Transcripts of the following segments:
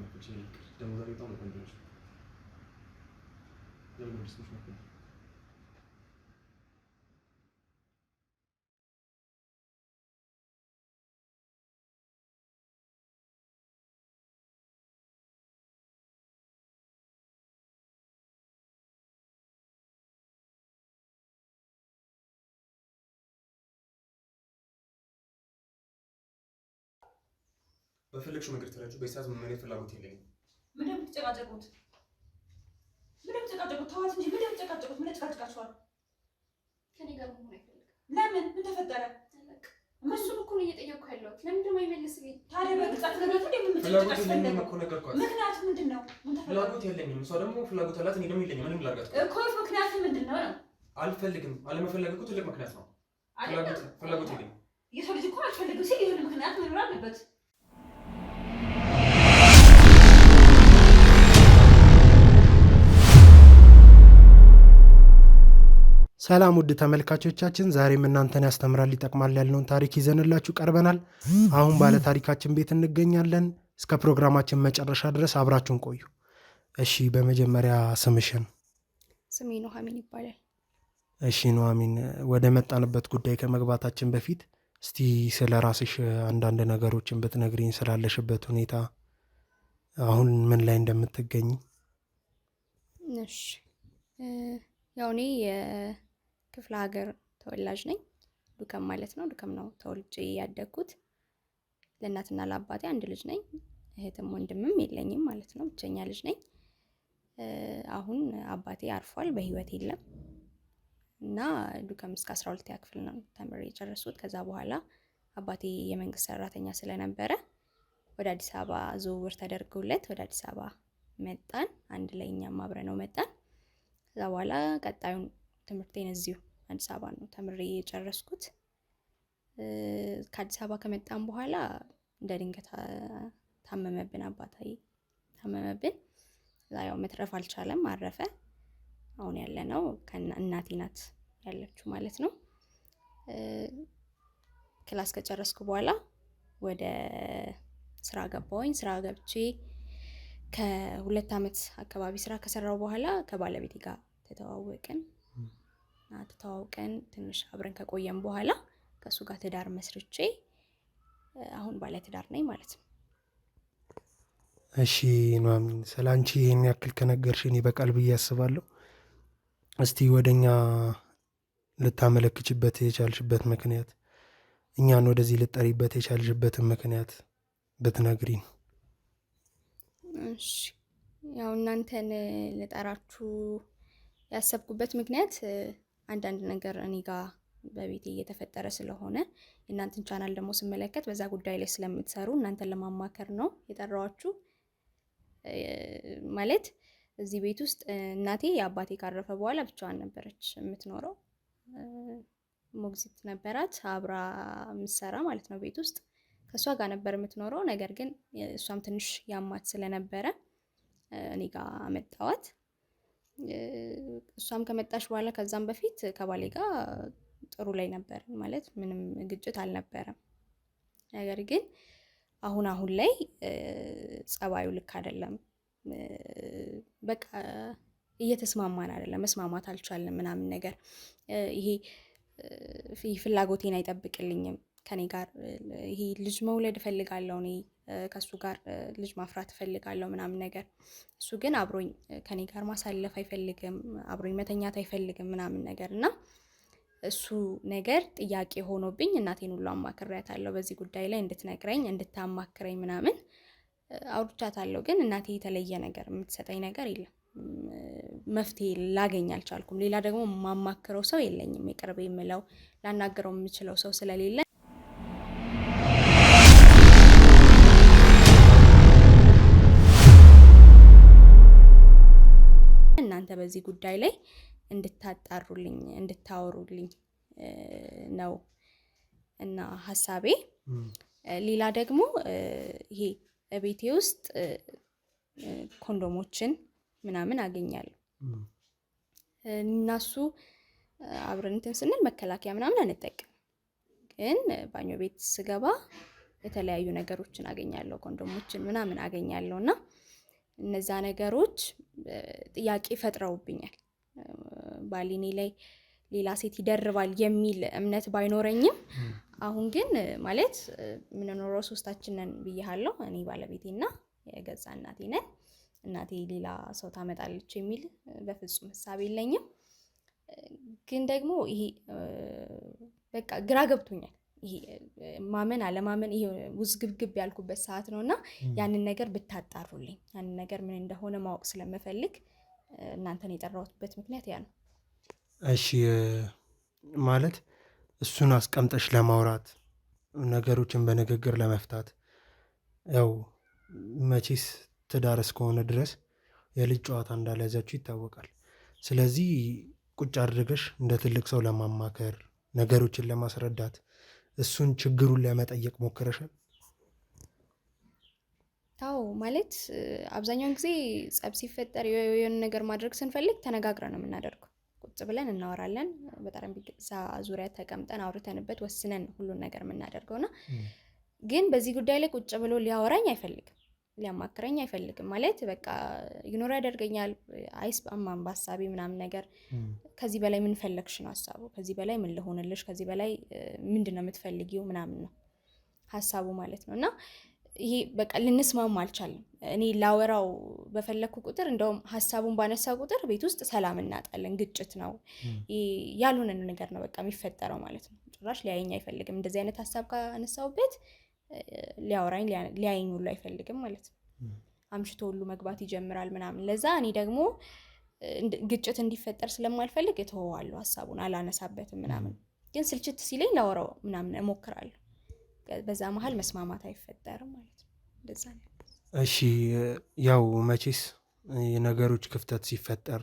ነው ደግሞ ዛሬ በጣም ነው ቆንጆ ለምን ደስሽ ነው በፈለግሽው መንገድ ተረጁ። በይሳዝ ምን ማለት ፍላጎት የለኝም። ምን እንደምትጨቃጨቁት ተዋት እንጂ ምን እንደምትጨቃጨቁት ምን ተጨቃጭቃችኋል? ከኔ ጋር መሆን አይፈልግም። ለምን? ምን ተፈጠረ? እሱን እኮ ነው እየጠየቅኩ ያለሁት። ለምንድን ነው የማይመልስልኝ? ታዲያ በግልጽ ነገሩት እንዴ? ምን ፍላጎት የለኝም እኮ ነገርኳት። ምክንያቱ ምንድን ነው? ፍላጎት የለኝም። እሷ ደግሞ ፍላጎት አላት፣ እኔ ደግሞ የለኝም። ምንም ላድርጋት እኮ ምክንያቱ ምንድን ነው? አልፈልግም። አለመፈለግ እኮ ትልቅ ምክንያት ነው። ፍላጎት የለኝም። የሰው ልጅ እኮ አልፈልግም ሲል የሆነ ምክንያት መኖር አለበት። ሰላም ውድ ተመልካቾቻችን፣ ዛሬም እናንተን ያስተምራል ይጠቅማል ያልነውን ታሪክ ይዘንላችሁ ቀርበናል። አሁን ባለ ታሪካችን ቤት እንገኛለን። እስከ ፕሮግራማችን መጨረሻ ድረስ አብራችሁን ቆዩ። እሺ፣ በመጀመሪያ ስምሽን? ስሜ ኑሐሚን ይባላል። እሺ ኑሐሚን፣ ወደ መጣንበት ጉዳይ ከመግባታችን በፊት እስቲ ስለ ራስሽ አንዳንድ ነገሮችን ብትነግሪኝ፣ ስላለሽበት ሁኔታ፣ አሁን ምን ላይ እንደምትገኝ። እሺ፣ ያው እኔ ክፍለ ሀገር ተወላጅ ነኝ። ዱከም ማለት ነው። ዱከም ነው ተወልጄ ያደግኩት። ለእናትና ለአባቴ አንድ ልጅ ነኝ። እህትም ወንድምም የለኝም ማለት ነው። ብቸኛ ልጅ ነኝ። አሁን አባቴ አርፏል፣ በህይወት የለም እና ዱከም እስከ 12ኛ ክፍል ነው ተምሬ የጨረስኩት። ከዛ በኋላ አባቴ የመንግስት ሰራተኛ ስለነበረ ወደ አዲስ አበባ ዝውውር ተደርጎለት ወደ አዲስ አበባ መጣን። አንድ ላይ እኛም አብረነው መጣን። ከዛ በኋላ ቀጣዩን ትምህርቴን እዚሁ አዲስ አበባ ነው ተምሬ የጨረስኩት። ከአዲስ አበባ ከመጣን በኋላ እንደ ድንገት ታመመብን፣ አባቴ ታመመብን። ያው መትረፍ አልቻለም፣ አረፈ። አሁን ያለነው እናቴ ናት ያለችው ማለት ነው። ክላስ ከጨረስኩ በኋላ ወደ ስራ ገባሁኝ። ስራ ገብቼ ከ2 ዓመት አካባቢ ስራ ከሰራው በኋላ ከባለቤቴ ጋር ተተዋውቀን ትንሽ አብረን ከቆየን በኋላ ከሱ ጋር ትዳር መስርቼ አሁን ባለ ትዳር ነኝ ማለት ነው። እሺ ኑሐሚን፣ ስላንቺ ይሄን ያክል ከነገርሽኝ ይበቃል ብዬ አስባለሁ። እስቲ ወደኛ ልታመለክችበት የቻልሽበት ምክንያት፣ እኛን ወደዚህ ልጠሪበት የቻልሽበትን ምክንያት ብትነግሪን። እሺ፣ ያው እናንተን ልጠራችሁ ያሰብኩበት ምክንያት አንዳንድ ነገር እኔ ጋር በቤቴ እየተፈጠረ ስለሆነ እናንተን ቻናል ደግሞ ስመለከት በዛ ጉዳይ ላይ ስለምትሰሩ እናንተን ለማማከር ነው የጠራዋችሁ። ማለት እዚህ ቤት ውስጥ እናቴ የአባቴ ካረፈ በኋላ ብቻዋን ነበረች የምትኖረው። ሞግዚት ነበራት አብራ የምትሰራ ማለት ነው ቤት ውስጥ። ከሷ ጋር ነበር የምትኖረው። ነገር ግን እሷም ትንሽ ያማት ስለነበረ እኔ ጋር አመጣዋት። እሷም ከመጣሽ በኋላ ከዛም በፊት ከባሌ ጋር ጥሩ ላይ ነበር፣ ማለት ምንም ግጭት አልነበረም። ነገር ግን አሁን ላይ ጸባዩ ልክ አይደለም። በቃ እየተስማማን አይደለም፣ መስማማት አልቻልንም ምናምን ነገር። ይሄ ፍላጎቴን አይጠብቅልኝም ከኔ ጋር። ይሄ ልጅ መውለድ እፈልጋለሁ እኔ ከሱ ጋር ልጅ ማፍራት እፈልጋለሁ ምናምን ነገር። እሱ ግን አብሮኝ ከኔ ጋር ማሳለፍ አይፈልግም፣ አብሮኝ መተኛት አይፈልግም ምናምን ነገር እና እሱ ነገር ጥያቄ ሆኖብኝ እናቴን ሁሉ አማክሬያታለሁ በዚህ ጉዳይ ላይ እንድትነግረኝ እንድታማክረኝ ምናምን አውርቻታለሁ። ግን እናቴ የተለየ ነገር የምትሰጠኝ ነገር የለም። መፍትሄ ላገኝ አልቻልኩም። ሌላ ደግሞ ማማክረው ሰው የለኝም፣ የቅርብ የምለው ላናገረው የምችለው ሰው ስለሌለ እናንተ በዚህ ጉዳይ ላይ እንድታጣሩልኝ እንድታወሩልኝ ነው እና ሐሳቤ። ሌላ ደግሞ ይሄ ቤቴ ውስጥ ኮንዶሞችን ምናምን አገኛለሁ እናሱ አብረን እንትን ስንል መከላከያ ምናምን አንጠቅም። ግን ባኞ ቤት ስገባ የተለያዩ ነገሮችን አገኛለሁ፣ ኮንዶሞችን ምናምን አገኛለሁና እነዛ ነገሮች ጥያቄ ፈጥረውብኛል። ባሊኔ ላይ ሌላ ሴት ይደርባል የሚል እምነት ባይኖረኝም አሁን ግን ማለት ምን ኖሮ ሶስታችን ነን ብያለሁ። እኔ ባለቤቴና የገዛ እናቴ ነን። እናቴ ሌላ ሰው ታመጣለች የሚል በፍጹም ሐሳብ የለኝም። ግን ደግሞ ይሄ በቃ ግራ ገብቶኛል። ይሄ ማመን አለማመን ይሄ ውዝግብግብ ያልኩበት ሰዓት ነውና ያንን ነገር ብታጣሩልኝ ያንን ነገር ምን እንደሆነ ማወቅ ስለምፈልግ እናንተን የጠራሁበት ምክንያት ያ ነው። እሺ ማለት እሱን አስቀምጠሽ ለማውራት ነገሮችን በንግግር ለመፍታት ያው መቼስ ትዳር እስከሆነ ድረስ የልጅ ጨዋታ እንዳልያዛችሁ ይታወቃል። ስለዚህ ቁጭ አድርገሽ እንደ ትልቅ ሰው ለማማከር ነገሮችን ለማስረዳት እሱን ችግሩን ለመጠየቅ ሞክረሻል? ታው ማለት አብዛኛውን ጊዜ ጸብ ሲፈጠር የሆነ ነገር ማድረግ ስንፈልግ ተነጋግረን ነው የምናደርገው። ቁጭ ብለን እናወራለን። በጠረጴዛ ዙሪያ ተቀምጠን አውርተንበት ወስነን ሁሉን ነገር የምናደርገውና ግን በዚህ ጉዳይ ላይ ቁጭ ብሎ ሊያወራኝ አይፈልግም፣ ሊያማክረኝ አይፈልግም። ማለት በቃ ኢግኖር ያደርገኛል። አይስማማም በሐሳቤ ምናምን ነገር። ከዚህ በላይ ምን ፈለግሽ ነው ሐሳቡ። ከዚህ በላይ ምን ልሆንልሽ፣ ከዚህ በላይ ምንድነው የምትፈልጊው ምናምን ነው ሐሳቡ ማለት ነውና ይሄ በቃ ልንስማማ አልቻለም። እኔ ላወራው በፈለኩ ቁጥር እንደውም ሐሳቡን ባነሳ ቁጥር ቤት ውስጥ ሰላም እናጣለን። ግጭት ነው ያልሆነ ነገር ነው በቃ የሚፈጠረው ማለት ነው። ጭራሽ ሊያየኝ አይፈልግም። እንደዚህ አይነት ሐሳብ ካነሳውበት ሊያወራኝ ሊያየኝ ሁሉ አይፈልግም ማለት ነው። አምሽቶ ሁሉ መግባት ይጀምራል ምናምን። ለዛ እኔ ደግሞ ግጭት እንዲፈጠር ስለማልፈልግ እተወዋለሁ፣ ሐሳቡን አላነሳበትም ምናምን። ግን ስልችት ሲለኝ ላወራው ምናምን እሞክራለሁ። በዛ መሃል መስማማት አይፈጠርም ማለት ነው። እንደዛ ነው። እሺ ያው መቼስ የነገሮች ክፍተት ሲፈጠር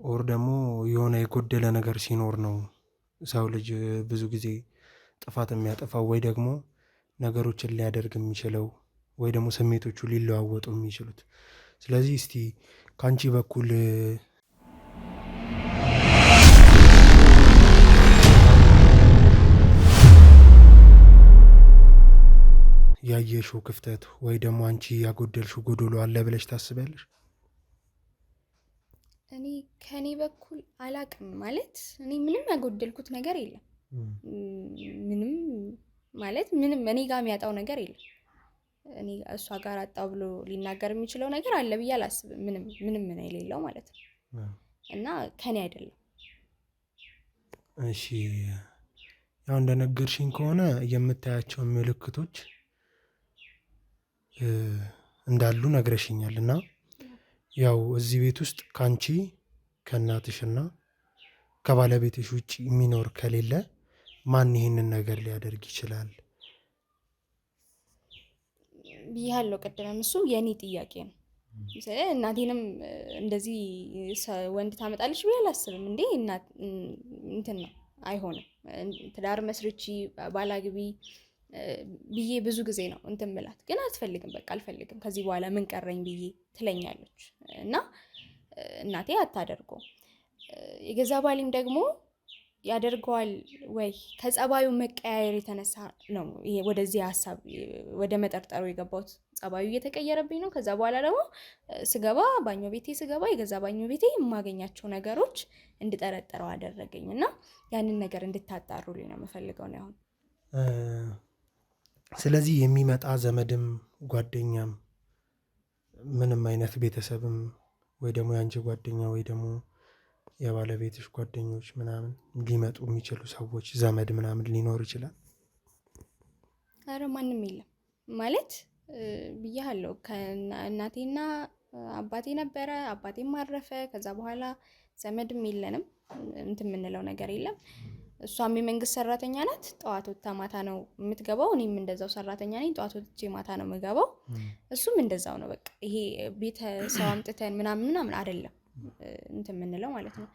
ኦር ደግሞ የሆነ የጎደለ ነገር ሲኖር ነው ሰው ልጅ ብዙ ጊዜ ጥፋት የሚያጠፋው ወይ ደግሞ ነገሮችን ሊያደርግ የሚችለው ወይ ደግሞ ስሜቶቹ ሊለዋወጡ የሚችሉት። ስለዚህ እስቲ ከአንቺ በኩል ያየሽው ክፍተት ወይ ደግሞ አንቺ ያጎደልሽው ጎዶሎ አለ ብለሽ ታስቢያለሽ? እኔ ከኔ በኩል አላቅም። ማለት እኔ ምንም ያጎደልኩት ነገር የለም። ምንም ማለት ምንም እኔ ጋር የሚያጣው ነገር የለም። እኔ እሷ ጋር አጣው ብሎ ሊናገር የሚችለው ነገር አለ ብዬ አላስብም። ምንም ምን የሌለው ማለት ነው። እና ከኔ አይደለም። እሺ ያው እንደነገርሽኝ ከሆነ የምታያቸው ምልክቶች እንዳሉ ነግረሽኛል። እና ያው እዚህ ቤት ውስጥ ካንቺ ከእናትሽና ከባለቤትሽ ውጭ የሚኖር ከሌለ ማን ይሄንን ነገር ሊያደርግ ይችላል ብያለሁ ቅድም። እሱም የኔ ጥያቄ ነው። እናቴንም እንደዚህ ወንድ ታመጣለች ብዬ አላስብም። እንዴ እንትን ነው አይሆንም። ትዳር መስርቺ ባላግቢ ብዬ ብዙ ጊዜ ነው እንትን ብላት፣ ግን አትፈልግም። በቃ አልፈልግም ከዚህ በኋላ ምን ቀረኝ ብዬ ትለኛለች። እና እናቴ አታደርገው። የገዛ ባሊም ደግሞ ያደርገዋል ወይ ከጸባዩ መቀያየር የተነሳ ነው ይሄ ወደዚህ ሐሳብ ወደ መጠርጠሩ የገባሁት። ጸባዩ እየተቀየረብኝ ነው። ከዛ በኋላ ደግሞ ስገባ ባኞ ቤቴ ስገባ የገዛ ባኞ ቤቴ የማገኛቸው ነገሮች እንድጠረጠረው አደረገኝ። እና ያንን ነገር እንድታጣሩልኝ ነው የምፈልገው ነው አሁን። ስለዚህ የሚመጣ ዘመድም ጓደኛም ምንም አይነት ቤተሰብም ወይ ደግሞ የአንቺ ጓደኛ ወይ ደግሞ የባለቤትሽ ጓደኞች ምናምን ሊመጡ የሚችሉ ሰዎች ዘመድ ምናምን ሊኖር ይችላል? አረ ማንም የለም ማለት ብያለሁ። ከእናቴና አባቴ ነበረ፣ አባቴም አረፈ። ከዛ በኋላ ዘመድም የለንም፣ እንትን የምንለው ነገር የለም። እሷም የመንግስት ሰራተኛ ናት። ጠዋት ወጥታ ማታ ነው የምትገባው። እኔም እንደዛው ሰራተኛ ነኝ። ጠዋት ወጥቼ ማታ ነው የምገባው። እሱም እንደዛው ነው። በቃ ይሄ ቤተሰብ አምጥተን ምናምን አይደለም እንትን የምንለው ማለት ነው።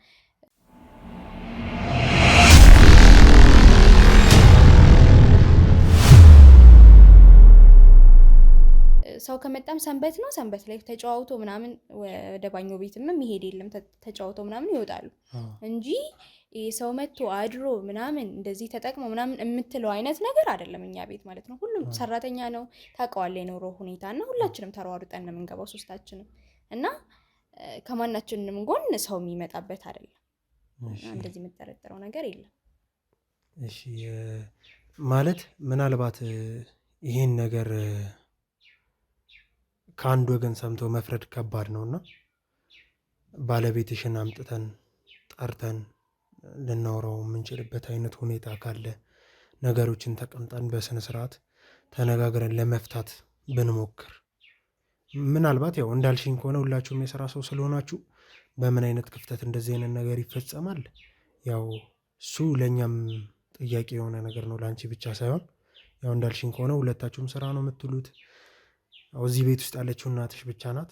ሰው ከመጣም ሰንበት ነው። ሰንበት ላይ ተጫዋውቶ ምናምን ወደ ባኞ ቤትም የሚሄድ የለም። ተጫዋውቶ ምናምን ይወጣሉ እንጂ ሰው መጥቶ አድሮ ምናምን እንደዚህ ተጠቅሞ ምናምን የምትለው አይነት ነገር አይደለም እኛ ቤት ማለት ነው። ሁሉም ሰራተኛ ነው፣ ታውቀዋለህ የኑሮ ሁኔታ እና ሁላችንም ተሯሩጠን ነው የምንገባው ሶስታችንም እና ከማናችንም ጎን ሰው የሚመጣበት አይደለም። እንደዚህ የምጠረጥረው ነገር የለም። እሺ ማለት ምናልባት ይሄን ነገር ከአንድ ወገን ሰምቶ መፍረድ ከባድ ነውና ባለቤትሽን አምጥተን ጠርተን ልናወራው የምንችልበት አይነት ሁኔታ ካለ ነገሮችን ተቀምጠን በስነ ስርዓት ተነጋግረን ለመፍታት ብንሞክር፣ ምናልባት ያው እንዳልሽኝ ከሆነ ሁላችሁም የስራ ሰው ስለሆናችሁ በምን አይነት ክፍተት እንደዚህ አይነት ነገር ይፈጸማል፣ ያው እሱ ለእኛም ጥያቄ የሆነ ነገር ነው፣ ለአንቺ ብቻ ሳይሆን ያው እንዳልሽኝ ከሆነ ሁለታችሁም ስራ ነው የምትሉት። እዚህ ቤት ውስጥ ያለችው እናትሽ ብቻ ናት።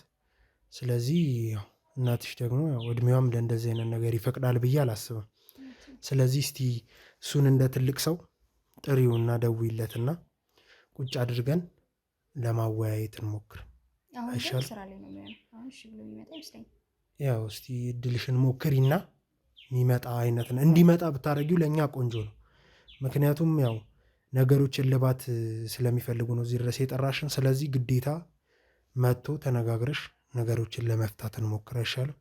ስለዚህ ያው እናትሽ ደግሞ ያው እድሜዋም ለእንደዚህ አይነት ነገር ይፈቅዳል ብዬ አላስብም። ስለዚህ እስቲ እሱን እንደ ትልቅ ሰው ጥሪውና ደውይለትና ቁጭ አድርገን ለማወያየት እንሞክር። ያው እስቲ እድልሽን ሞክሪና የሚመጣ አይነት እንዲመጣ ብታደርጊው ለእኛ ቆንጆ ነው። ምክንያቱም ያው ነገሮች እልባት ስለሚፈልጉ ነው እዚህ ድረስ የጠራሽን። ስለዚህ ግዴታ መጥቶ ተነጋግረሽ ነገሮችን ለመፍታት እንሞክር አይሻልም?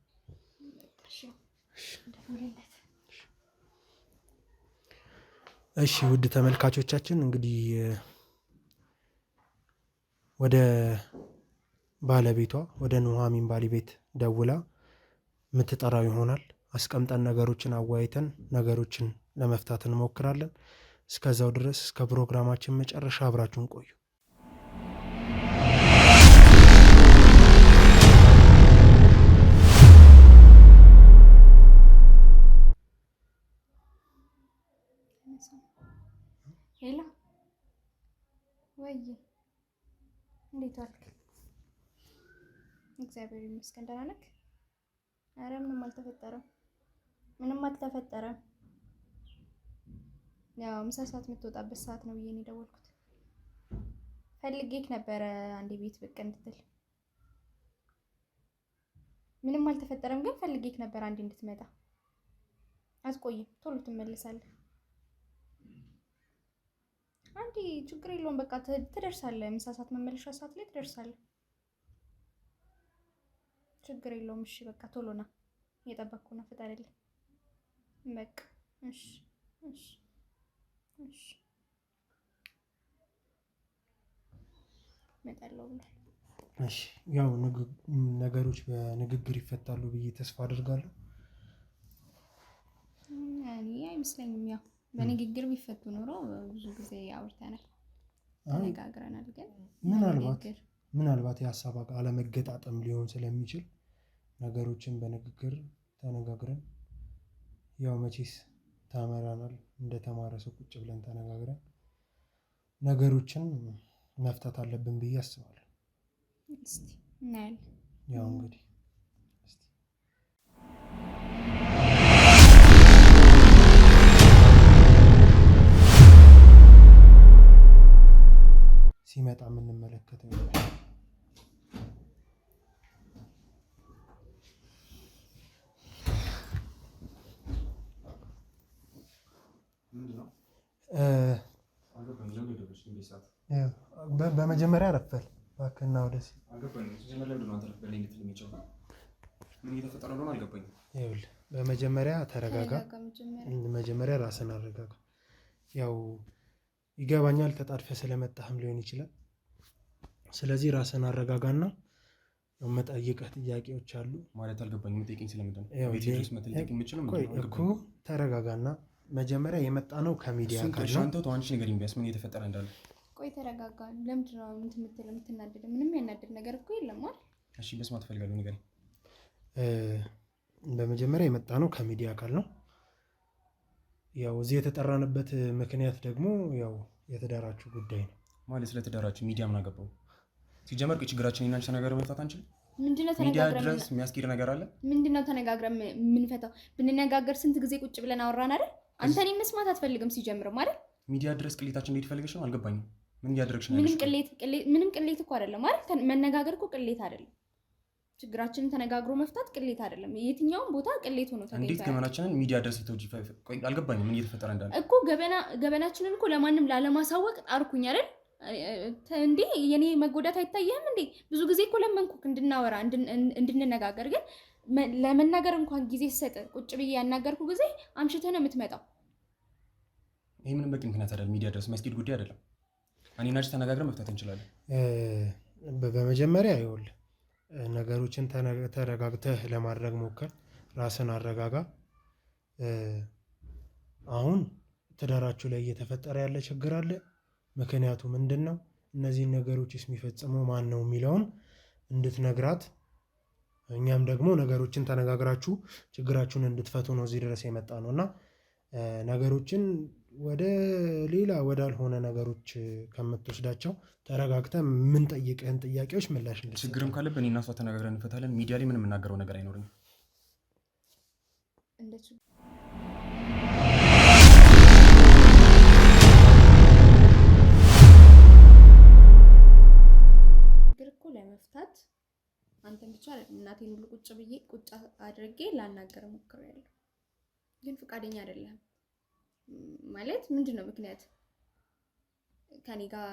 እሺ ውድ ተመልካቾቻችን እንግዲህ ወደ ባለቤቷ ወደ ኑሐሚን ባለቤት ደውላ የምትጠራው ይሆናል። አስቀምጠን ነገሮችን አወያይተን ነገሮችን ለመፍታት እንሞክራለን። እስከዛው ድረስ እስከ ፕሮግራማችን መጨረሻ አብራችሁን ቆዩ። ሄሎ ወይ እንዴት ዋልክ? እግዚአብሔር ይመስገን ደህና ነህ? ኧረ ምንም አልተፈጠረም። ያው ምሳ ሰዓት የምትወጣበት ሰዓት ነው ብዬ ነው የደወልኩት። ፈልጌክ ነበረ አንዴ ቤት ብቅ እንድትል። ምንም አልተፈጠረም ግን ፈልጌክ ነበር አንዴ እንድትመጣ። አትቆይም፣ ቶሎ ትመለሳለህ። አንዴ ችግር የለውም በቃ ትደርሳለህ። ምሳ ሰዓት መመለሻ ሰዓት ላይ ትደርሳለህ። ችግር የለውም። እሺ በቃ ቶሎ ና፣ እየጠበቅኩ ነው። ፍጠርልኝ በቃ። እሺ እመጣለሁ ብሏል። እሺ ያው ነገሮች በንግግር ይፈታሉ ብዬ ተስፋ አድርጋለሁ። እኔ አይመስለኝም። ያው በንግግር ቢፈቱ ኖሮ ብዙ ጊዜ አውርተናል፣ ተነጋግረናል። ግን ምናልባት የሀሳብ አለመገጣጠም ሊሆን ስለሚችል ነገሮችን በንግግር ተነጋግረን ያው መቼስ ተምረናል፣ እንደተማረ ሰው ቁጭ ብለን ተነጋግረን ነገሮችን መፍታት አለብን ብዬ አስባለሁ። እስቲ እናያለን። ያው እንግዲህ ሲመጣ የምንመለከተው ይሆናል። በመጀመሪያ ረፈል እባክህና ወደዚህ በመጀመሪያ ተረጋጋ። መጀመሪያ ራስን አረጋጋ። ያው ይገባኛል ተጣድፈ ስለመጣህም ሊሆን ይችላል። ስለዚህ ራስን አረጋጋና መጠይቅህ ጥያቄዎች አሉ ማለት አልገባኝም። ጠይቀኝ ስለምንድን ነው እኮ ተረጋጋና መጀመሪያ የመጣ ነው ከሚዲያ ካለ አንቺ ነገር ቢያስ ምን እየተፈጠረ እንዳለ ቆይ ተረጋጋ። ለምንድን ነው የምትናደድ? ምንም ያናደድ ነገር እኮ የለም አይደል? እሺ መስማት ፈልጋለሁ ነገር በመጀመሪያ የመጣ ነው ከሚዲያ አካል ነው። ያው እዚህ የተጠራንበት ምክንያት ደግሞ ያው የተዳራችሁ ጉዳይ ነው። ማለት ስለተዳራችሁ ሚዲያ ምን አገባው? ሲጀመር ችግራችን እናንተ ተነጋግረን መፍታት አንችልም? ምንድነው ሚዲያ ድረስ የሚያስኬድ ነገር አለ? ምንድነው ተነጋግረን የምንፈታው? ብንነጋገር ስንት ጊዜ ቁጭ ብለን አወራን አይደል? አንተ እኔን መስማት አትፈልግም ሲጀምር ማለት ሚዲያ ድረስ ቅሌታችን እንዴት ፈልገሽ ነው? አልገባኝም። ምን እያደረግሽ ነው? ምንም ቅሌት እኮ አይደለም ማለት መነጋገር እኮ ቅሌት አይደለም። ችግራችንን ተነጋግሮ መፍታት ቅሌት አይደለም። የትኛውም ቦታ ቅሌት ሆኖ ተገኝቷል። እንዴት ገበናችንን ሚዲያ ድረስ ተውጂ አልገባኝም። ምን እየተፈጠረ እንዳለ እኮ ገበናችንን እኮ ለማንም ላለማሳወቅ ጣርኩኝ አይደል እንዴ? የኔ መጎዳት አይታየህም እንዴ? ብዙ ጊዜ እኮ ለመንኩክ እንድናወራ እንድንነጋገር፣ ግን ለመናገር እንኳን ጊዜ ሰጥ ቁጭ ብዬ ያናገርኩ ጊዜ አምሽተህ ነው የምትመጣው። ይሄ ምንም በቂ ምክንያት አይደለም። ሚዲያ ድረስ መስጊድ ጉዳይ አይደለም። እኔና አንቺ ተነጋግረን መፍታት እንችላለን። በመጀመሪያ ይኸውልህ ነገሮችን ተረጋግተህ ለማድረግ ሞክር። ራስን አረጋጋ። አሁን ትዳራችሁ ላይ እየተፈጠረ ያለ ችግር አለ። ምክንያቱ ምንድን ነው? እነዚህን ነገሮችስ የሚፈጽመው ማን ነው የሚለውን እንድትነግራት፣ እኛም ደግሞ ነገሮችን ተነጋግራችሁ ችግራችሁን እንድትፈቱ ነው እዚህ ድረስ የመጣ ነው እና ነገሮችን ወደ ሌላ ወዳልሆነ ነገሮች ከምትወስዳቸው ተረጋግተህ የምንጠይቅህን ጥያቄዎች ምላሽ እንድትሰጥ። ችግርም ካለብን እኔና እሷ ተነጋግረን እንፈታለን። ሚዲያ ላይ ምንም የምናገረው ነገር አይኖርም። ችግር እኮ ለመፍታት አንተን ብቻ እናቴን ሁሉ ቁጭ አድርጌ ላናገር ሞክሬያለሁ፣ ግን ፈቃደኛ አይደለም። ማለት ምንድነው ምክንያት? ከኔ ጋር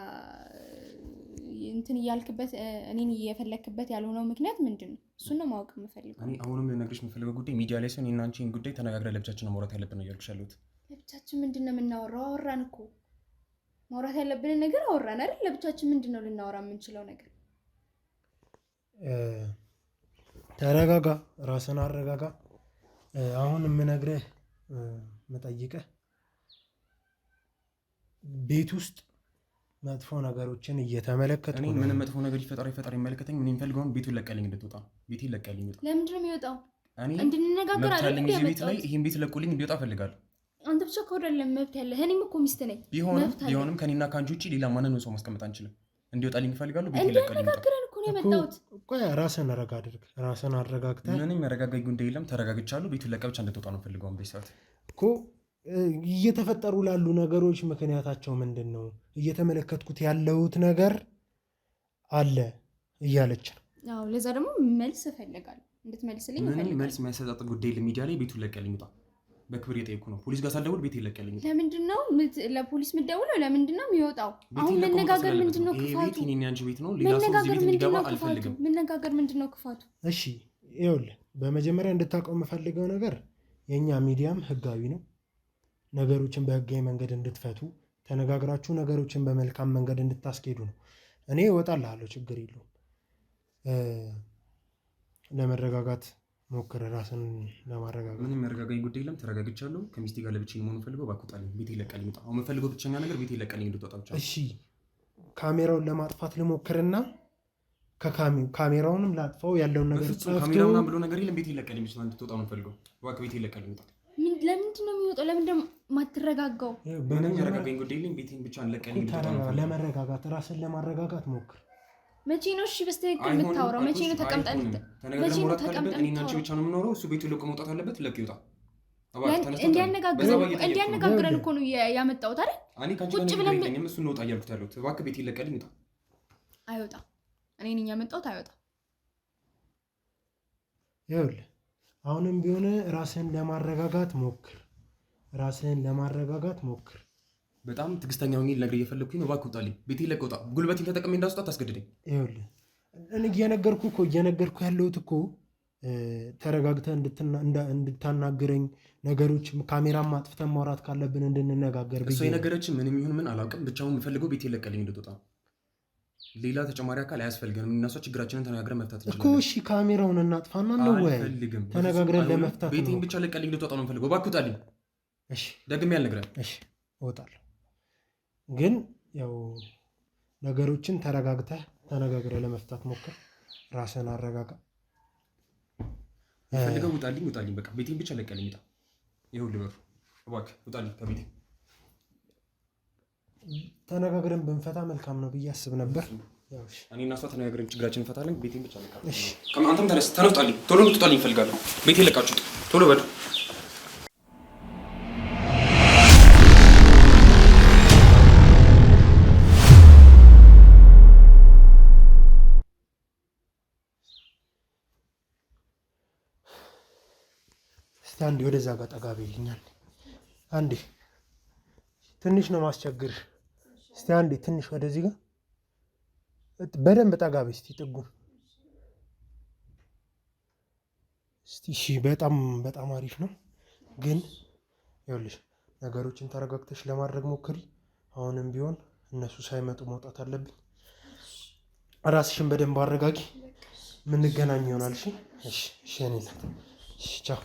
እንትን እያልክበት እኔን እየፈለክበት ያልሆነው ምክንያት ምንድነው? እሱን ነው ማወቅ የምፈልገው። እኔ አሁንም ልነግርሽ የምፈልገው ጉዳይ ሚዲያ ላይ ሲሆን እና አንቺን ጉዳይ ተነጋግረን ለብቻችን ማውራት ያለብን ነው እያልኩሽ ያለሁት። ለብቻችን ምንድነው የምናወራው? አወራን እኮ ማውራት ያለብንን ነገር አወራን አይደል? ለብቻችን ምንድነው ልናወራ የምንችለው ነገር? ተረጋጋ፣ ራስን አረጋጋ። አሁን የምነግርህ መጠይቀህ ቤት ውስጥ መጥፎ ነገሮችን እየተመለከትኩ እኔ ምንም መጥፎ ነገር ይፈጠር ይመለከተኝ። ምን የሚፈልገውን ቤቱን ለቀልኝ እንድትወጣ ቤቴን ለቀልኝ ወጣ። ለምንድን ነው የሚወጣው? እኔ እንድንነጋገር አይደል? እዚህ ቤት ላይ ይሄን ቤት ለቁልኝ እንዲወጣ ፈልጋለሁ። አንተ ብቻ ከወደለም መብት ያለ እኔም እኮ ሚስት ነኝ። ቢሆንም ከኔና ካንቺ ውጪ ሌላ ማንንም ሰው ማስቀመጥ አንችልም። እንዲወጣልኝ እፈልጋለሁ። ቤቴን ለቀልኝ ወጣ። እንድንነጋገር እኮ ነው የመጣሁት። ቆይ ራስን ረጋ አድርግ። ራስን አረጋግተህ ምንም ያረጋጋኝ ጉዳይ የለም። ተረጋግቻለሁ። ቤቱን ለቀ ብቻ እንድትወጣ ነው ፈልገው። በሰዓት እኮ እየተፈጠሩ ላሉ ነገሮች ምክንያታቸው ምንድን ነው? እየተመለከትኩት ያለሁት ነገር አለ እያለች ነው። አዎ፣ ለዛ ደግሞ መልስ እፈልጋለሁ፣ እንድትመልስልኝ እፈልጋለሁ። ምንም መልስ የሚያሰጣጥ ጉዳይ የለም። ሚዲያ ላይ ቤቱን ለቀልኝ ውጣ። በክብር የጠየኩ ነው። ፖሊስ ጋር ሳልደውል ቤቴን ለቀልኝ። ለምንድን ነው ለፖሊስ የምትደውለው? ለምንድን ነው የሚወጣው? አሁን መነጋገር ምንድን ነው ክፋቱ? ቤት የኔና አንቺ ቤት ነው። ሌላ ሰው እዚህ ቤት እንዲገባ አልፈልግም። መነጋገር ምንድን ነው ክፋቱ? እሺ ይኸውልህ፣ በመጀመሪያ እንድታውቀው የምፈልገው ነገር የእኛ ሚዲያም ህጋዊ ነው። ነገሮችን በህጋዊ መንገድ እንድትፈቱ ተነጋግራችሁ ነገሮችን በመልካም መንገድ እንድታስኬዱ ነው። እኔ እወጣልሃለሁ፣ ችግር የለውም። ለመረጋጋት ሞክር፣ ራስን ለማረጋጋት። ምንም ያረጋጋኝ ጉዳይ የለም። ተረጋግቻለሁ። ከሚስቴ ጋር ለብቻዬን መሆን ፈልገው ባኩጣልኝ። ቤቴ ይለቀልኝ ወጣ። አሁን የምፈልገው ብቸኛ ነገር ቤቴ ይለቀልኝ እንድትወጣ ብቻ። እሺ ካሜራውን ለማጥፋት ልሞክርና ካሜራውንም ላጥፋው ያለውን ነገር ካሜራውና ብሎ ነገር የለም። ቤቴ ይለቀልኝ ብቻ እንድትወጣ ነው ፈልገው። ዋክ ቤቴ ይለቀልኝ ወጣ። ለምንድን ነው የሚወጣው? ለምንድን ነው የማትረጋጋው? ምንም ያረጋጋኝ ጉዳይ የለም። ቤቴን ብቻ እንለቀልኝ እንድትወጣ ነው ፈልገው። ለመረጋጋት ራስን ለማረጋጋት ሞክር። መቼ ነው እሺ በስተክክል የምታወራው? መቼ ነው ተቀምጠን እኔና አንቺ ብቻ ነው የምኖረው? እሱ ቤቱ ለቆ መውጣት አለበት። ለቅ ይውጣ። እንዲያነጋግረን እኮ ነው ያመጣሁት አይደል? እኔ ካንቺ ጋር ነኝ። እሱ ነው ወጣ እያልኩት ያለሁት። እባክህ ቤት ይለቀልኝ ውጣ። አይወጣም። እኔ ነኝ ያመጣሁት። አይወጣም። ይኸውልህ አሁንም ቢሆን ራስህን ለማረጋጋት ሞክር። በጣም ትዕግስተኛ ሆኜ ልነግርህ እየፈለግኩኝ ነው። እባክህ ውጣልኝ። ቤቴ ይለቅ ውጣ። ጉልበቴን ተጠቅሜ እንዳስወጣ ታስገድደኝ። ይኸውልህ እኔ እየነገርኩህ ያለሁት እኮ ተረጋግተህ እንድታናግረኝ ነገሮች ካሜራም አጥፍተን ማውራት ካለብን እንድንነጋገር። እሷ የነገረችን ምንም ይሁን ምን አላውቅም። ብቻውን የምፈልገው ቤቴ ይለቀልኝ እንድትወጣ። ሌላ ተጨማሪ አካል አያስፈልገንም። እና እሷ ችግራችንን ተነጋግረን መፍታት እንችላለን እኮ። እሺ ካሜራውን እናጥፋና ነው ወይ ተነጋግረን ለመፍታት? ቤቴን ብቻ ለቀልኝ እንድትወጣ ነው የምፈልገው። እባክህ ውጣልኝ። እሺ ደግሜ አልነግረህም። እሺ እወጣለሁ። ግን ያው ነገሮችን ተነጋግረህ ለመፍታት ሞክር። ራስህን አረጋጋ። ፈልገው ውጣልኝ። በቃ ቤቴን ብቻ ለቀልኝ ውጣ። ይኸውልህ በሩ እባክህ ውጣልኝ ከቤቴ። ተነጋግረን ብንፈታ መልካም ነው ብዬ አስብ ነበር። እኔ እና እሷ ተነጋግረን ችግራችን እንፈታለን። ቤቴን ብቻ ለቀልኝ። እሺ አንተም ተነስ ውጣልኝ። ቶሎ እንድትወጣልኝ እፈልጋለሁ። ቤቴን ለቃችሁ ቶሎ በሉ። እስቲ አንዴ ወደዛ ጋር ጠጋ በይልኛል። አንዴ ትንሽ ነው ማስቸግርሽ። እስቲ አንዴ ትንሽ ወደዚህ ጋር በደንብ ጠጋ በይ እስቲ ጥጉን። እስቲ እሺ፣ በጣም አሪፍ ነው። ግን ይኸውልሽ ነገሮችን ተረጋግተሽ ለማድረግ ሞክሪ። አሁንም ቢሆን እነሱ ሳይመጡ መውጣት አለብኝ። ራስሽን በደንብ አረጋጊ። ምንገናኝ ይሆናል። እሺ እሺ እሺ። እኔ ናት። እሺ ቻው።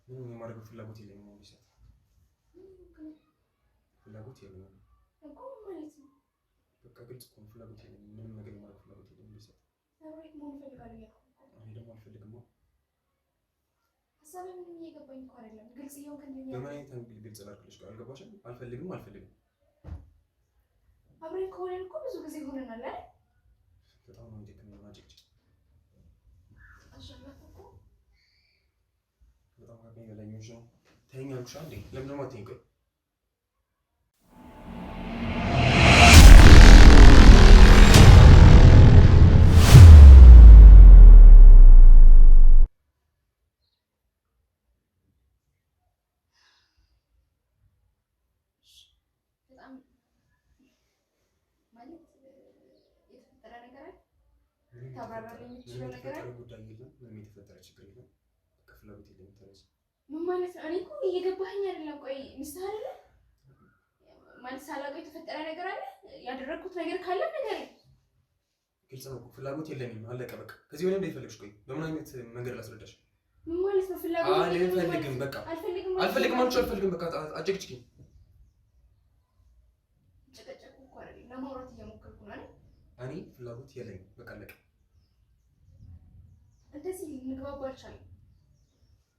ምንም የማድረግ ፍላጎት የለኝም። ፍላጎት የለኝም እኮ ማለት ነው። በቃ ግልጽ እኮ ነው። ፍላጎት የለኝም። ምንም ነገር የማድረግ ፍላጎት የለኝም። እኔ ደግሞ አልፈልግም። ሀሳብ ምንም እየገባኝ እኮ አይደለም። ግልጽ ይሁን ከእንደኛ በምን አይነት አንግል ግልጽ ላድርግልሽ? አልገባሽም? አልፈልግም። አብረን ከሆነን እኮ ብዙ ጊዜ ሆነናል አይደል? በጣም ነው እንደከመና ጭቅጭቅ አሸናፊ እኮ በጣም ከበኝ በላኞች ነው። ተይኝ አልኩሽ አንዴ። ለምን ነው የማትይኝ? ቆይ በጣም ማለት የተፈጠረ ነገር አለ። ታብራራለኝ የምትችለው ነገር አለ? ጉዳይ የለም። ምንም የተፈጠረ ችግር የለም። በቃ ፍላጎት የለኝም። ተነስ። ምን ማለት ነው? እኔ እኮ እየገባኸኝ አይደለም። ቆይ ሚስትህ አይደለ ማለት ሳላውቀው የተፈጠረ ነገር አለ? ያደረኩት ነገር ካለ ነገር ግልጽ ነው እኮ ፍላጎት የለኝም። አለቀ በቃ። ከዚህ ወዲያ እንደፈለግሽ። ቆይ በምን አይነት መንገድ ላስረዳሽ? ምን ማለት ነው? ፍላጎት አልፈልግም። በቃ አልፈልግም አልኩሽ። አልፈልግም በቃ አጨቅጭቂኝ። ጨቀጨቁ እኮ አይደል? ለማውራት እየሞከርኩ ነው አይደል? እኔ ፍላጎት የለኝም። በቃ አለቀ። እንደዚህ ልንግባባ አልቻልንም።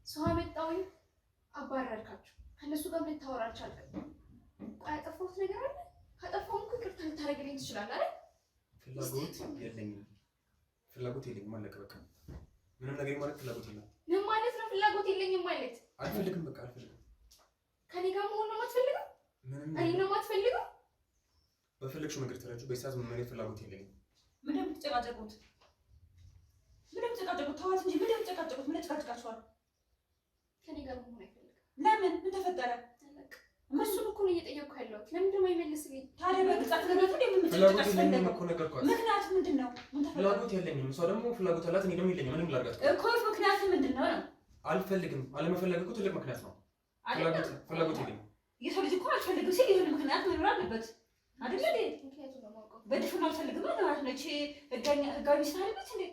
ሰው አመጣሁኝ፣ አባረርካቸው። ከእነሱ ጋር ልታወራ አልቻልክም። ቆይ ያጠፋሁት ነገር አለ? ካጠፋሁም እኮ ይቅርታ ልታደርግልኝ ትችላለህ አይደል? ፍላጎት የለኝም። ፍላጎት የለኝም። አለቀ በቃ። ምንም ነገር ማለት ፍላጎት የለም። ምን ማለት ነው? ፍላጎት የለኝም ማለት አልፈልግም። በቃ አልፈልግም። ከኔ ጋር መሆን ነው የማትፈልገው? እኔ ነው የማትፈልገው? በፈለግሽው መንገድ ተረጁ። በሳት ምን ማለት ፍላጎት የለኝም። ምንም ተጨቃጨቁት። ተዋት እንጂ ምንም ተጨቃጨቁት። ምን ተጨቃጭቃችኋል? ከኔ ጋር መሆን አይፈልግም። ለምን? ምን ተፈጠረ? እሱን እኮ ነው እየጠየቅኩ ያለሁት። ለምንድን ነው የማይመልስልኝ? ታዲያ በግልጽ አትነግረውም እንዴ? ምን ፍላጎት የለኝም እኮ ነገርኳት። ምክንያቱ ምንድን ነው? ፍላጎት የለኝም። እሷ ደግሞ ፍላጎት አላት፣ እኔ ደግሞ የለኝም። ምንም ላድርጋት እኮ። ምክንያቱ ምንድን ነው? አልፈልግም። አለመፈለግ እኮ ትልቅ ምክንያት ነው። ፍላጎት የለኝም። የሰው ልጅ እኮ አልፈልግም ሲል የሆነ ምክንያት መኖር አለበት አይደል እንዴ? ምክንያቱም ነው የማውቀው። በድፍኑ አልፈልግም ማለት ነው። እቺ ህጋዊ ስራ አለበት እንዴ?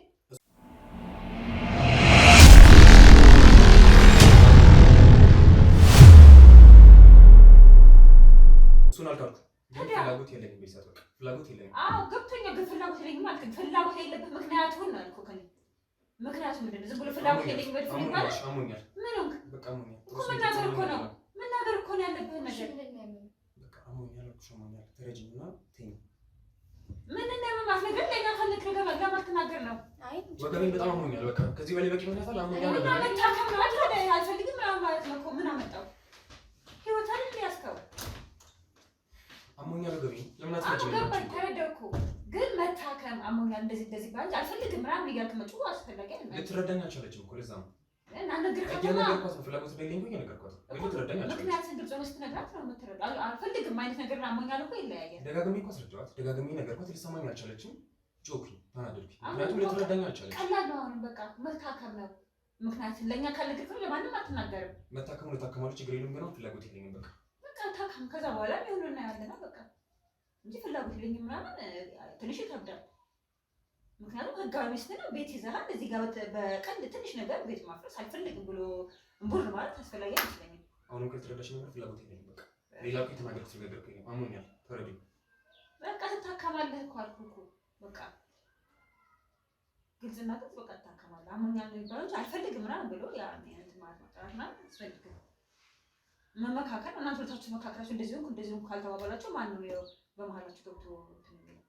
እሱን አልካልኩ። ፍላጎት የለኝም። በይሳት በቃ ፍላጎት የለኝም። አዎ ገብቶኛል። ግን ፍላጎት የለኝም ማለት ግን ፍላጎት የለበት ምክንያቱን ነው አልኩህ። ከኔ ምክንያቱ ምንድን ነው? ዝም ብሎ ፍላጎት የለኝም በድፍኑ ማለት አሞኛል። ምን ሆንክ? በቃ አሞኛል እኮ መናገር እኮ ነው ያለብህ ነገር። በቃ አሞኛል አልኩሽ። አሞኛል። ተረጂኝና ተይኝ። ምን እንደማማት ነገር ለኛ ካለክ ነገር ለማትናገር ነው። አይ ወገቤን በጣም አሞኛል። በቃ ከዚህ በላይ በቂ ምክንያት አለ። አሞኛል እና መታከም ነው አይደል? አልፈልግም ማለት ነው እኮ። ምን አመጣው? ህይወት አይደል ያስከው? አሞኛል ወገቤን። ለምን አትረጂኝ? ገባኝ፣ ተረዳኩ። ግን መታከም አሞኛል እንደዚህ ባንጂ አልፈልግም ምናምን እያልክ መጮህ አስፈላጊ አይደለም። ልትረዳኝ አልቻለችም እኮ ለዛ ነው። እና ነገርኳት ፍላጎት እንደሌለኝ እኮ ነገርኳት። ግን ትረዳኝ አልቻለችም። ምክንያቱም ግልጽ ነው ስትነግራት ነው የምትረዳው። አልፈልግም አይነት ነገር አሞኛል እኮ ይለያያል። ደጋግሜ እኮ አስረዳኋት፣ ደጋግሜ ነገርኳት። ልትሰማኝ አልቻለችም። ጮኩኝ፣ ተናደድኩኝ። ምክንያቱም ልትረዳኝ አልቻለችም። ቀላል ነው አሁን በቃ መታከም ነው። ምክንያቱም ለእኛ ካልነገርኩኝ ለማንም አትናገርም። መታከሙ ልታከማለች፣ ችግር የለም። ግን ፍላጎት የለኝም። በቃ ታከም። ከዛ በኋላ የሚሆኑ እናያለና በቃ እንጂ ፍላጎት የለኝም ምናምን ትንሽ ይከብዳል። ምክንያቱም ህጋዊ ሚስት ነው፣ ቤት ይዘሃል። እዚህ ጋር በቀንድ ትንሽ ነገር ቤት ማፍረስ አልፈልግም ብሎ እምቡር ማለት አስፈላጊ አይመስለኝም። አሁንም ከተረዳሽ ነገር ፍላጎት የለኝም። በቃ ሌላ እኮ የተናገርኩት ነገር እኮ የለም። አሞኛል፣ ተረዱኝ። በቃ ትታከማለህ እኮ አልኩህ እኮ በቃ ግልጽና ግልጽ በቃ ትታከማለህ። አሞኛል ነው የሚባለው እንጂ አልፈልግም ምናምን ብሎ ያ እንትን ማለት ማጥራት ምናምን አያስፈልግም። መመካከል እናንተ ሁለታችሁ መካከላችሁ እንደዚህ ሆንኩ እንደዚህ ሆንኩ ካልተባባላችሁ ማን ነው ያው በመሀላችሁ ገብቶ እንትን የሚለው?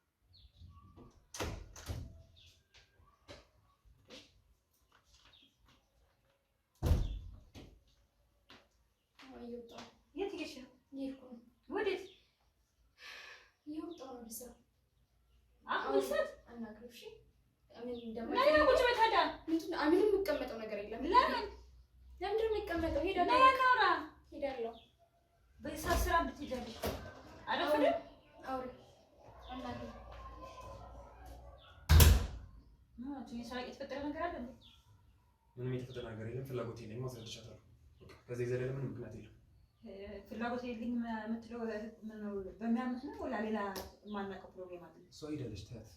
የት እየሄድሽ ነው? ወዴት? አሁን ሰዓት አናግረውሽ ለምን ቁጭ በይ ታዲያ? ምንም የምቀመጠው ነገር የለም። ለምንድን ነው የሚቀመጠው? ሄዳለሁ። በሂሳብ ስራ ብትሄጃለሽ አረፍድም? አውሪ አናግረው። ስራ የተፈጠረ ነገር አለ እንዴ? ምንም የተፈጠረ ነገር የለም። ፍላጎት የለኝም። አስረድቻታለሁ። ከዚህ የዘለለ ምንም ምክንያት የለም። ፍላጎት የለኝም የምትለው በሚያምህ ነው ወላ ሌላ የማናውቀው ፕሮብሌም አለ? እሷ ሄዳለች። ተያት።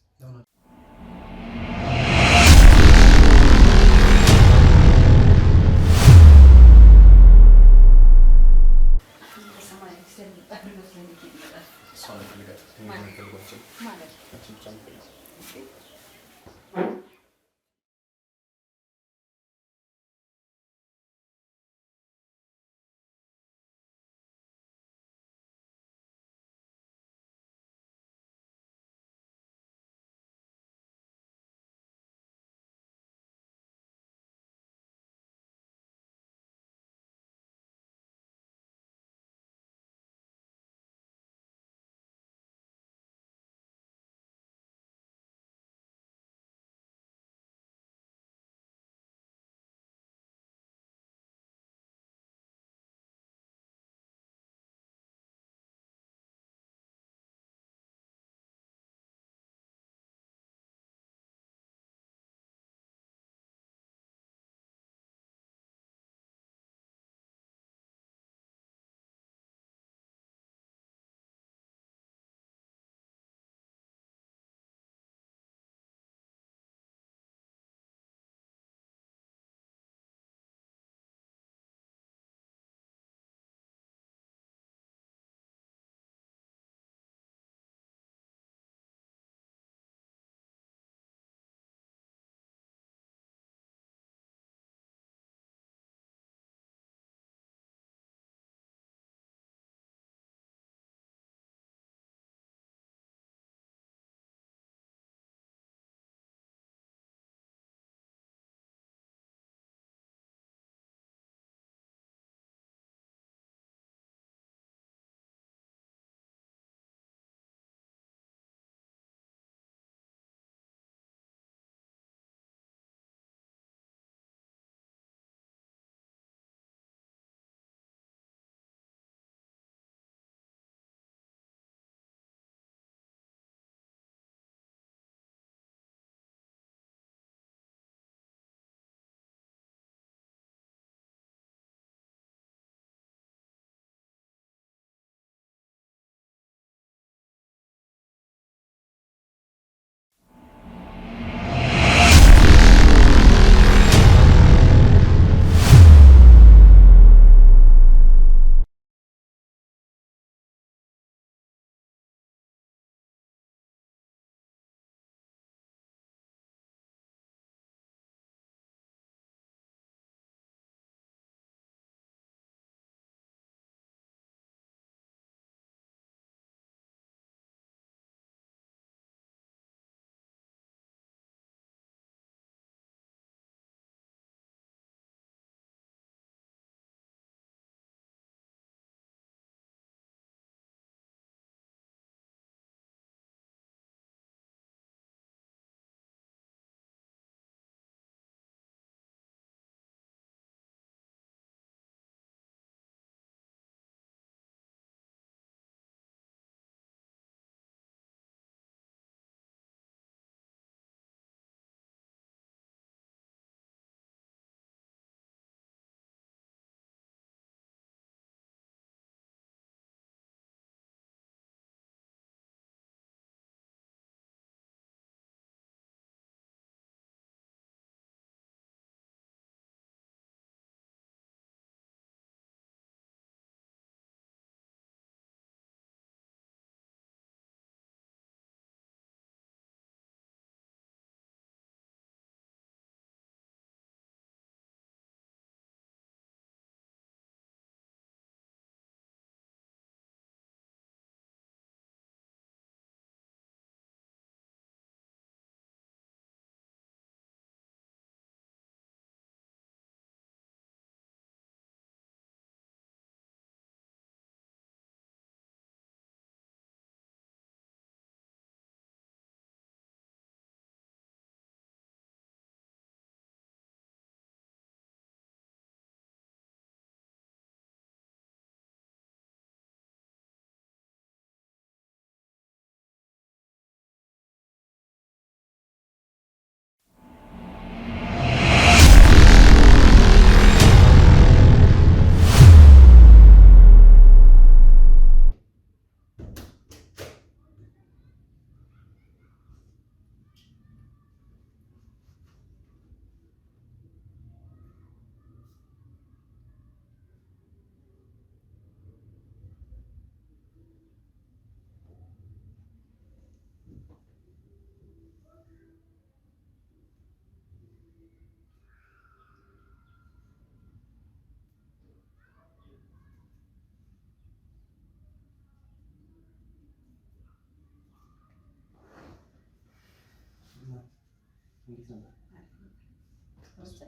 እንዴት ነበር?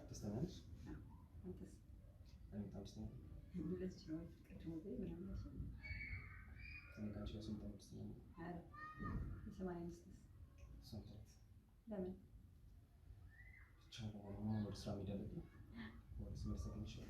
ደስተኛ ነሽ? እኔ በጣም ደስተኛ ነኝ። እኔ ከአንቺ ጋር ስንት ዓመት ደስተኛ ነኝ? ብቻ ወደ ስራ መሄድ አለብኝ። ወደ ስሜት ተገኝሻለሁ።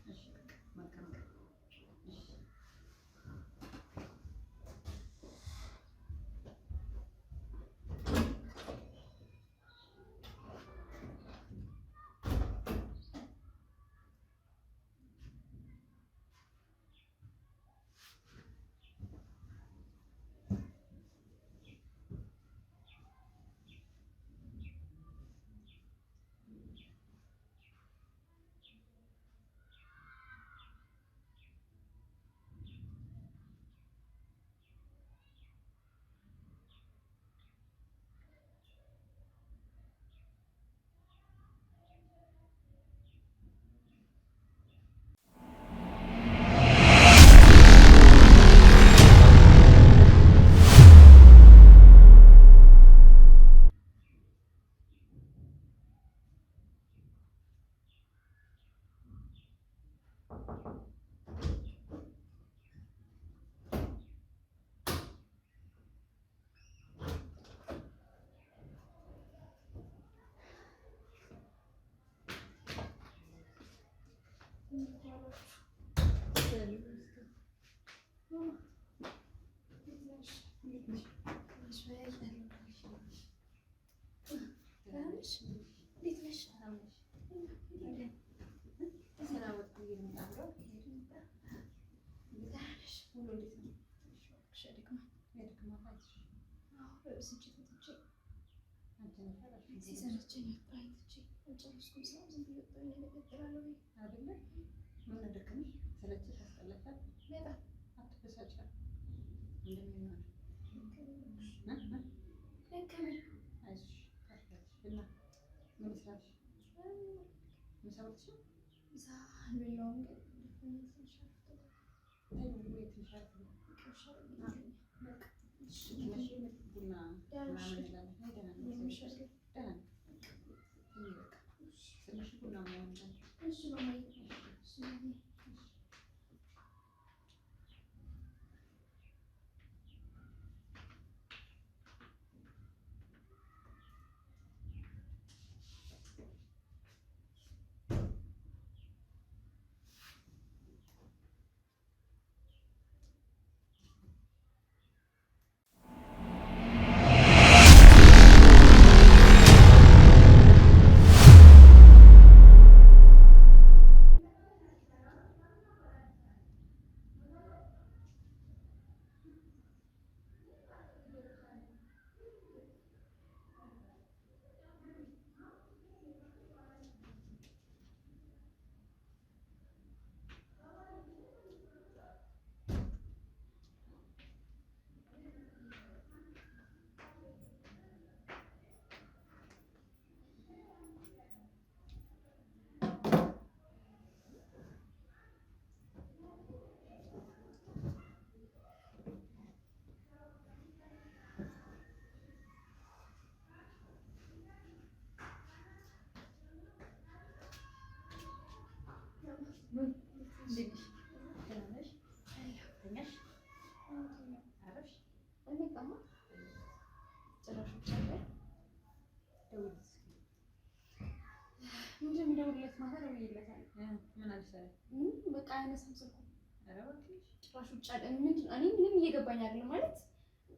ምንም እየገባኝ አይደለም ማለት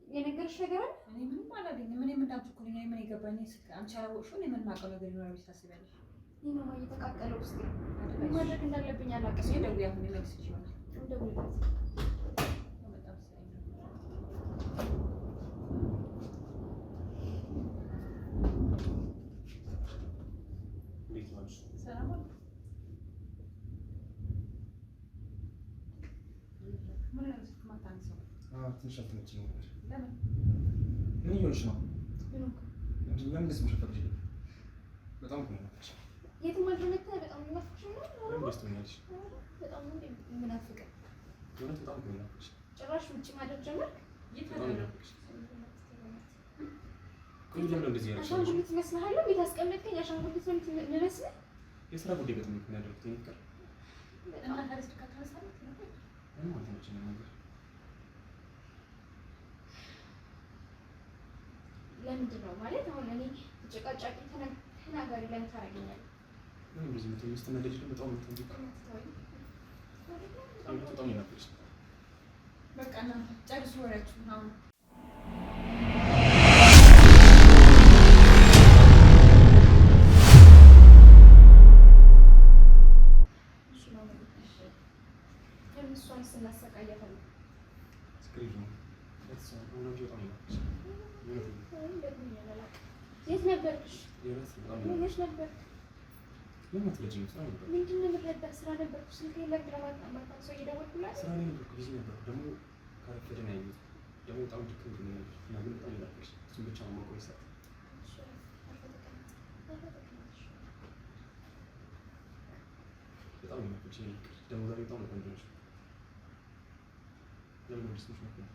የነገርሽ ነገር አለ። እኔ ምንም አላገኝም። ምን እንዳልኩ እኮ ነኝ። ምን ይገባኝ? አንቺ አላወቅሽው። እኔ ምን ማውቀው ነገር ይኖራል ብለሽ ታስቢያለሽ? ይሄ ነው እየተቃጠለው ውስጥ ምን ማድረግ እንዳለብኝ አላውቅም። ደውዬ አሁን ይመልስሽ ይሆናል። ደውዬለት ሰላም ነው። ምን ነው ማታንሰው? ትንሽ አትመችኝ ነበር። ለምን? ምን እየሆንሽ ነው? ለምን ደስ መሸፈቅሽ? በጣም እኮ ነው የምናፍቅሽ። የትም አልተመታ በጣም የምናፍቅሽ ነው። ለምን ደስ ትሆኛለሽ? በጣም ነው የምናፍቅሽ። የእውነት በጣም እኮ ነው የምናፍቅሽ። ጭራሽ ውጭ ማደር ጀመርክ? በጣም ነው የምናፍቅሽ። ቆይ ለምን እንደዚህ ያልሽ? አሻንጉሊት መስልሃለሁ? ቤት አስቀመጥከኝ አሻንጉሊት ነው የምመስልህ? የስራ ጉዳይ በጣም ነው ያደረኩት። ይሄን እና ታሪክ ከተነሳለት ነው ምን ማለት ነው እቺ ነገር? ለምንድን ነው ማለት አሁን እኔ ተጨቃጫቂ ተናጋሪ ለምን ታደርገኛለህ? ምን እንደዚህ ነው የምትነደጅ? በጣም ነው የምትንቀው። በጣም ነው ያፈሽ። በቃ እናንተ ጨርሱ ወሬያችሁን አሁን። እሷን ስናሰቃያታለን። የት ነበርሽ? የት ነበር? ምንድን ነው የምትረዳው? ስራ ነበርኩ። ስልክ የለም ለማጣማጣ ሰው እየደወልኩላት ስራ ላይ ነበርኩ። ብዙ ነበር ደግሞ ካረፈደ ነው ያየሁት። ደግሞ በጣም ድክም ብሎኛል እና ግን በጣም ይላልሽ እሱን ብቻ ነው ማቆይ ሰዓት በጣም ይመችሽ። ደግሞ ዛሬ በጣም ነው ቆንጆ ነሽ። ለምን ወደስ ነው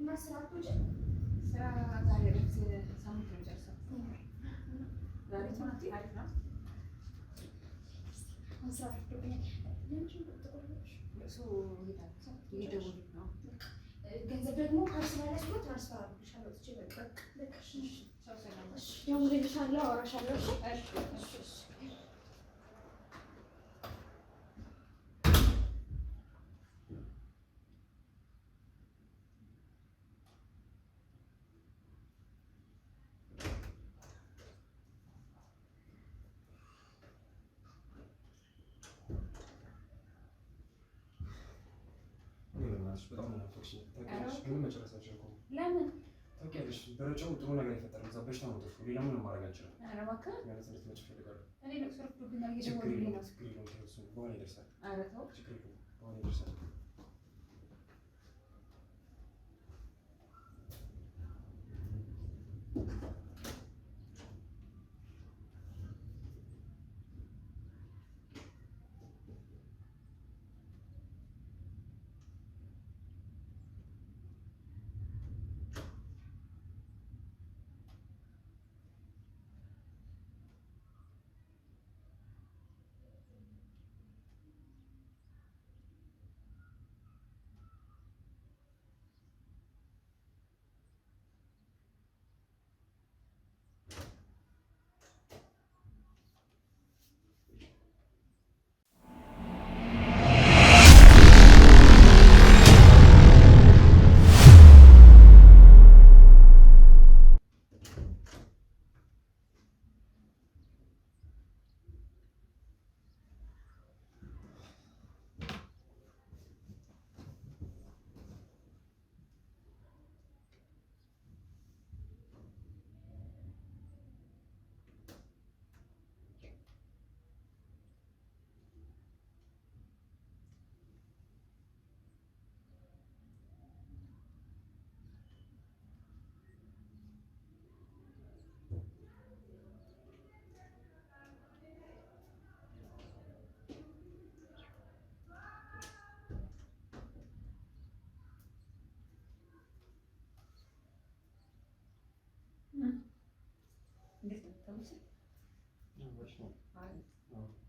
እና ስራ አትወጪ? ስራ ዛሬ ዕረፍት ሳምንት ነው የጨረሰው። ዛሬ ትምህርት አሪፍ ነው። መስራት ይደውልልኝ። ለምንድን ነው የምትቆይሽ? እሱ እየደወሉ ነው። ገንዘብ ደግሞ ካልስላለሽ ነው ትራንስፈር አድርግልሻለሁ። ትቼ በቃ ለቀሽ ሰው ሰላም ነው። ደውልልሻለሁ፣ አወራሻለሁ። እሺ በጣም ነው ናፈቅሽኝ። ታውቂያለሽ ግን መጨረስ አልቻልኩም። ለምን? ታውቂያለሽ በረጫው ጥሩ ነገር የፈጠረ እዛ በሽታ ነው ጥሩ። ሌላ ምንም ማድረግ አልችልም። ኧረ እባክህ ማለት እንድትመጪ እፈልጋለሁ። እኔ ለቅሶ ረፍዶብኛል። ችግር እየደወሉልኝ ነው። የለውም ተይው፣ እሱ በኋላ ይደርሳል። ኧረ ተው። ችግር የለውም በኋላ ይደርሳል።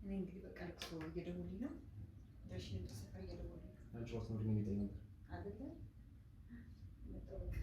እኔ እንግዲህ በቃ ልቅሶ እየደወሉኝ ነው። ደርሼ ተሰፋ እየደወሉኝ ነው። አንቺ ዋስ ነው ምን ይጠይቅ ነበር አይደለ?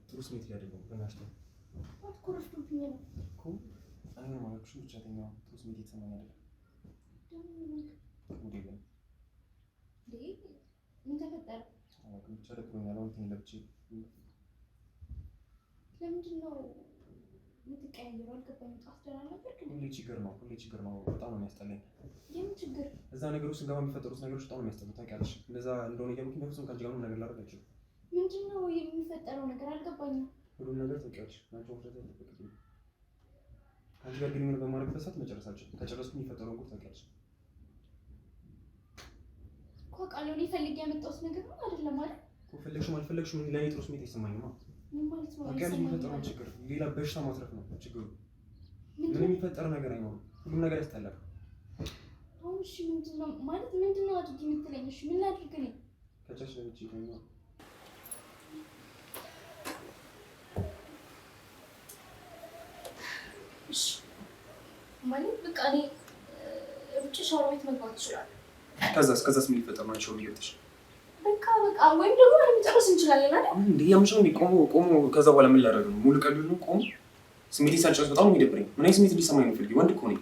ጥሩ ስሜት እያደረገው በእናትሽ ነው አትኮረፍዱብኝ ነው እኮ አይሆንም አላልኩሽም? ብቻ ተኛው። ጥሩ ስሜት እየተሰማኝ አይደለም። ሙዴ ግን ምን ተፈጠረ? ብቻ ደክሞኛል። አሁን ትኝ ለብቼ ለምንድን ነው የምትቀያየሩ? አልገባኝም። ጠዋት ደህና ነበር ግን ሁሌ ችግር ነው፣ ሁሌ ችግር ነው። በጣም ነው የሚያስጠላኝ። የምን ችግር? እዛ ነገር ውስጥ ስንገባ የሚፈጠሩት ነገሮች በጣም ነው የሚያስጠሉት። ታውቂያለሽ፣ እንደዛ እንደሆነ እያልኩኝ በፍጹም ከአንቺ ጋር ምንም ነገር ላደርግ አልችልም። ምንድን ነው የሚፈጠረው ነገር? አልገባኝም። ሁሉም ነገር ታውቂያለሽ። አንቺ ወፍረት አይጠበቅብኝም። ከአንቺ ጋር ግንኙነት በማድረግበት ሰዓት መጨረስ አልችልም። ከጨረስኩኝ የሚፈጠረውን ጉድ ታውቂያለሽ እኮ። ቃል እኔ ፈልጌ ያመጣሁት ነገር ነው አይደለም አይደል? እኮ ፈለግሽም አልፈለግሽም ለእኔ ጥሩ ስሜት አይሰማኝም። ምን ማለት ነው? ታውቂያለሽ፣ የሚፈጠረውን ችግር ሌላ በሽታ ማትረፍ ነው ችግሩ። ምንም የሚፈጠር ነገር አይኖርም። ሁሉም ነገር ያስጠላል። አሁን እሺ፣ ምንድን ነው ማለት ምንድን ነው አድርጊ የምትለኝ? እሺ ምን ላድርግ እኔ? ከቻልሽ ለብቻ ይተኛል። እሺ ማለት በቃ እኔ ውጭ ሻወር ቤት መግባት እችላለሁ። ከዛስ ምን ይፈጠር ነው? ሻወር ይወጣሽ በቃ ወይም ደግሞ ልንጨርስ እንችላለን አይደል? እንዴ ያምሻው እንዴ? ቆሞ ከዛ በኋላ ምን ላደርግ ነው? ሙሉ ቀልድ ነው። ቆሞ ስሜቴ ሳልጨርስ በጣም ነው የሚደብረኝ። ምን አይነት ስሜት እንዲሰማኝ ነው ፈልጊ? ወንድ እኮ ነኝ።